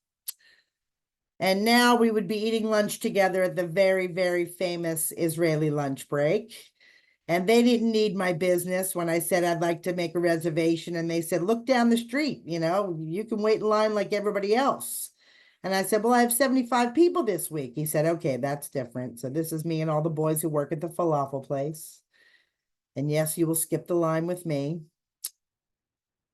S1: And now we would be eating lunch together at the very, very famous Israeli lunch break. And they didn't need my business when I said I'd like to make a reservation. And they said, look down the street, you can wait in line like everybody else. And I said, well, I have 75 people this week. He said, okay, that's different. So this is me and all the boys who work at the falafel place. And yes, you will skip the line with me.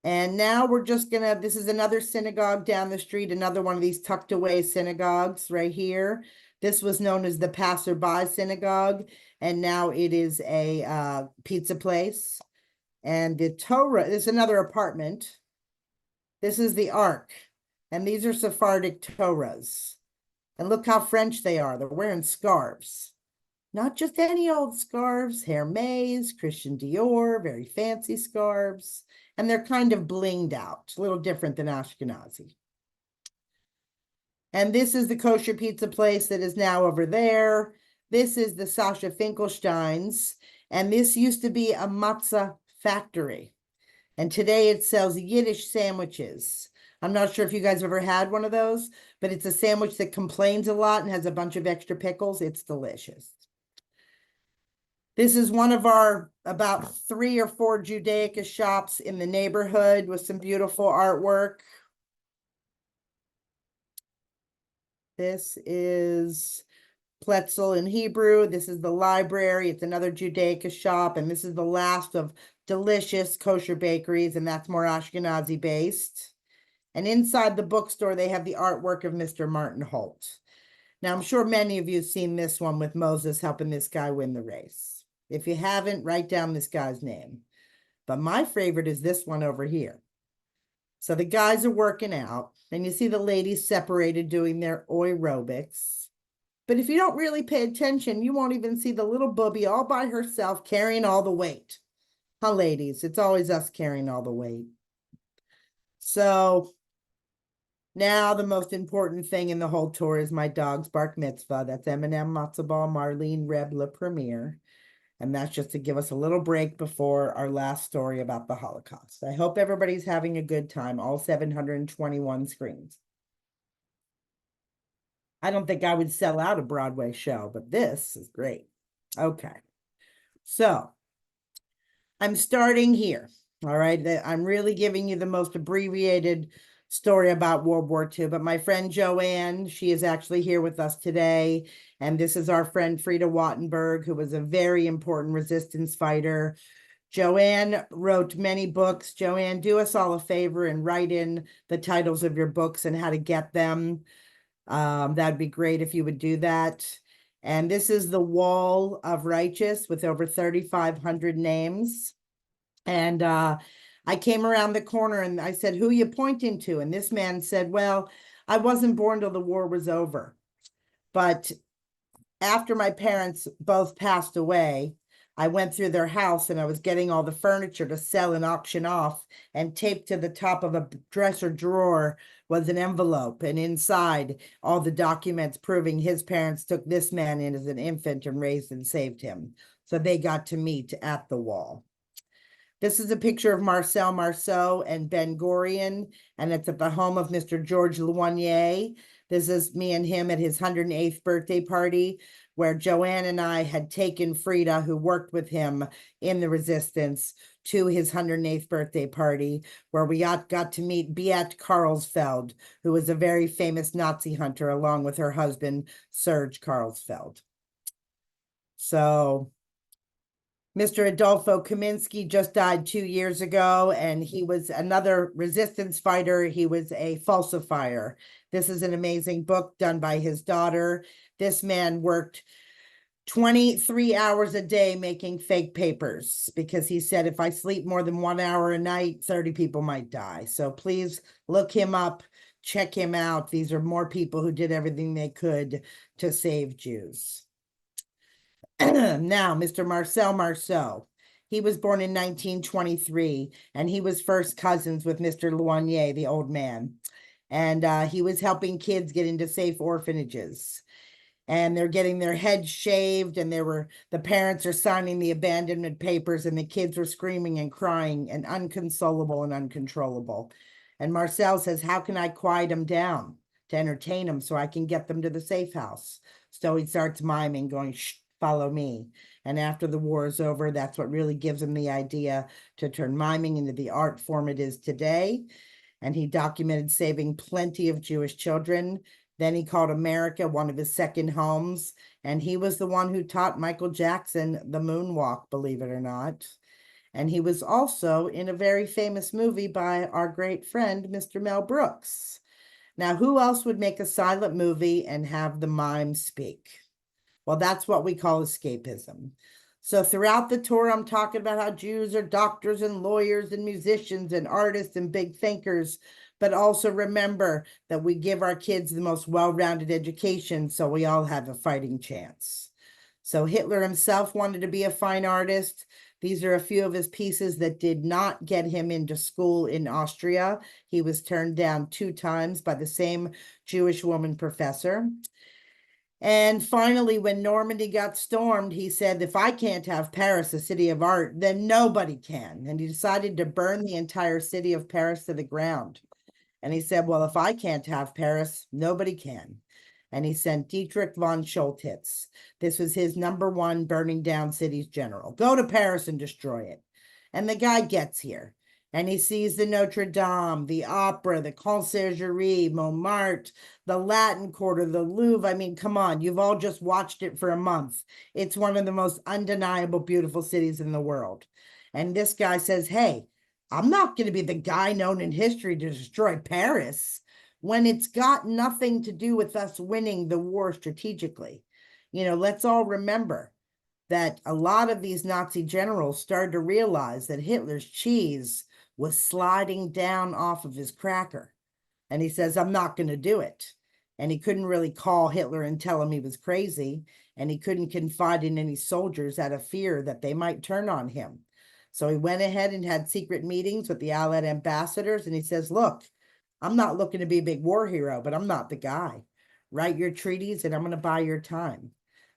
S1: And now we're just this is another synagogue down the street, another one of these tucked away synagogues right here. This was known as the Passerby Synagogue, and now it is a pizza place. And the Torah is another apartment. This is the Ark, and these are Sephardic Torahs. And look how French they are. They're wearing scarves. Not just any old scarves, Hermes, Christian Dior, very fancy scarves. And they're kind of blinged out, a little different than Ashkenazi. And this is the kosher pizza place that is now over there. This is the Sasha Finkelstein's. And this used to be a matzah factory. And today it sells Yiddish sandwiches. I'm not sure if you guys ever had one of those, but it's a sandwich that complains a lot and has a bunch of extra pickles. It's delicious. This is one of our about 3 or 4 Judaica shops in the neighborhood with some beautiful artwork. This is Pletzel in Hebrew. This is the library. It's another Judaica shop. And this is the last of delicious kosher bakeries. And that's more Ashkenazi based. And inside the bookstore, they have the artwork of Mr. Martin Holt. Now, I'm sure many of you have seen this one with Moses helping this guy win the race. If you haven't, write down this guy's name. But my favorite is this one over here. So the guys are working out, and you see the ladies separated doing their aerobics. But if you don't really pay attention, you won't even see the little booby all by herself carrying all the weight. Huh, ladies? It's always us carrying all the weight. So now the most important thing in the whole tour is my dog's bar mitzvah. That's Eminem, Matzo Ball, Marlene, Rebla, Premier. And that's just to give us a little break before our last story about the Holocaust. I hope everybody's having a good time, all 721 screens. I don't think I would sell out a Broadway show, but this is great. Okay. So I'm starting here. All right. I'm really giving you the most abbreviated story about World War II, but my friend Joanne, she is actually here with us today. And this is our friend Frida Wattenberg, who was a very important resistance fighter. Joanne wrote many books. Joanne, do us all a favor and write in the titles of your books and how to get them. That'd be great if you would do that. And this is the Wall of Righteous with over 3,500 names. And I came around the corner and I said, who are you pointing to? And this man said, well, I wasn't born till the war was over. But after my parents both passed away, I went through their house and I was getting all the furniture to sell and auction off, and taped to the top of a dresser drawer was an envelope, and inside all the documents proving his parents took this man in as an infant and raised and saved him. So they got to meet at the wall. This is a picture of Marcel Marceau and Ben Gurion, and it's at the home of Mr. George Loignier. This is me and him at his 108th birthday party, where Joanne and I had taken Frida, who worked with him in the resistance, to his 108th birthday party, where we got to meet Beate Karlsfeld, who was a very famous Nazi hunter, along with her husband, Serge Karlsfeld. So Mr. Adolfo Kaminsky just died 2 years ago, and he was another resistance fighter. He was a falsifier. This is an amazing book done by his daughter. This man worked 23 hours a day making fake papers because he said, if I sleep more than 1 hour a night, 30 people might die. So please look him up, check him out. These are more people who did everything they could to save Jews. Now, Mr. Marcel Marceau. He was born in 1923, and he was first cousins with Mr. Loignier, the old man. And he was helping kids get into safe orphanages. And they're getting their heads shaved, and the parents are signing the abandonment papers, and the kids were screaming and crying and unconsolable and uncontrollable. And Marcel says, how can I quiet them down to entertain them so I can get them to the safe house? So he starts miming, going, shh, follow me. And after the war is over, that's what really gives him the idea to turn miming into the art form it is today. And he documented saving plenty of Jewish children. Then he called America one of his second homes. And he was the one who taught Michael Jackson the moonwalk, believe it or not. And he was also in a very famous movie by our great friend, Mr. Mel Brooks. Now, who else would make a silent movie and have the mime speak? Well, that's what we call escapism. So throughout the tour, I'm talking about how Jews are doctors and lawyers and musicians and artists and big thinkers, but also remember that we give our kids the most well-rounded education so we all have a fighting chance. So Hitler himself wanted to be a fine artist. These are a few of his pieces that did not get him into school in Austria. He was turned down 2 times by the same Jewish woman professor. And finally, when Normandy got stormed, he said, if I can't have Paris a city of art, then nobody can. And he decided to burn the entire city of Paris to the ground. And he said, well, if I can't have Paris, nobody can. And he sent Dietrich von Schultitz. This was his #1 burning down cities general. Go to Paris and destroy it. And the guy gets here. And he sees the Notre Dame, the Opera, the Conciergerie, Montmartre, the Latin Quarter, the Louvre. I mean, come on, you've all just watched it for a month. It's one of the most undeniable, beautiful cities in the world. And this guy says, hey, I'm not going to be the guy known in history to destroy Paris when it's got nothing to do with us winning the war strategically. You know, let's all remember that a lot of these Nazi generals started to realize that Hitler's cheese was sliding down off of his cracker. And he says, I'm not going to do it. And he couldn't really call Hitler and tell him he was crazy. And he couldn't confide in any soldiers out of fear that they might turn on him. So he went ahead and had secret meetings with the Allied ambassadors. And he says, look, I'm not looking to be a big war hero, but I'm not the guy. Write your treaties and I'm going to buy your time.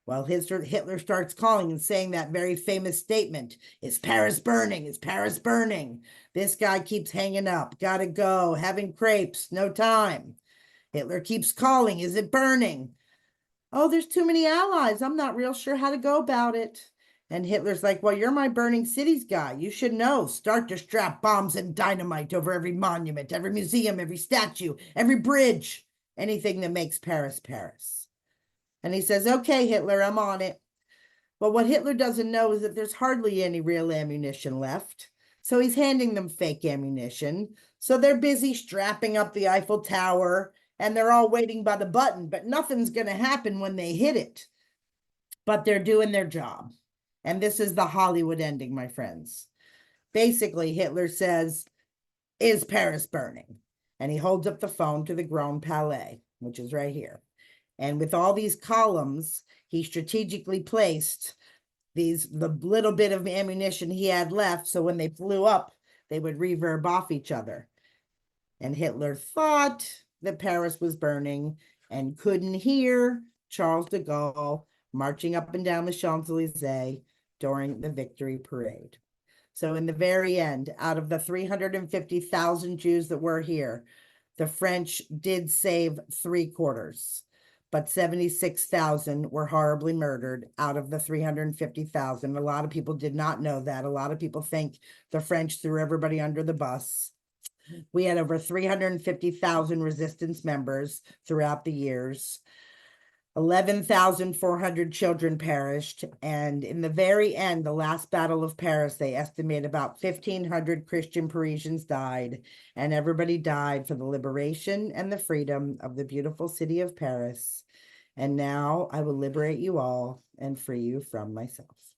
S1: Well, Hitler starts calling and saying that very famous statement, is Paris burning? Is Paris burning? This guy keeps hanging up, gotta go, having crepes, no time. Hitler keeps calling, is it burning? Oh, there's too many allies. I'm not real sure how to go about it. And Hitler's like, well, you're my burning cities guy. You should know. Start to strap bombs and dynamite over every monument, every museum, every statue, every bridge, anything that makes Paris, Paris. And he says, okay, Hitler, I'm on it. But what Hitler doesn't know is that there's hardly any real ammunition left. So he's handing them fake ammunition. So they're busy strapping up the Eiffel Tower and they're all waiting by the button, but nothing's going to happen when they hit it. But they're doing their job. And this is the Hollywood ending, my friends. Basically, Hitler says, is Paris burning? And he holds up the phone to the Grand Palais, which is right here. And with all these columns, he strategically placed the little bit of ammunition he had left. So when they flew up, they would reverb off each other. And Hitler thought that Paris was burning and couldn't hear Charles de Gaulle marching up and down the Champs-Élysées during the victory parade. So in the very end, out of the 350,000 Jews that were here, the French did save 3/4. But 76,000 were horribly murdered out of the 350,000. A lot of people did not know that. A lot of people think the French threw everybody under the bus. We had over 350,000 resistance members throughout the years. 11,400 children perished. And in the very end, the last Battle of Paris, they estimate about 1,500 Christian Parisians died, and everybody died for the liberation and the freedom of the beautiful city of Paris. And now I will liberate you all and free you from myself.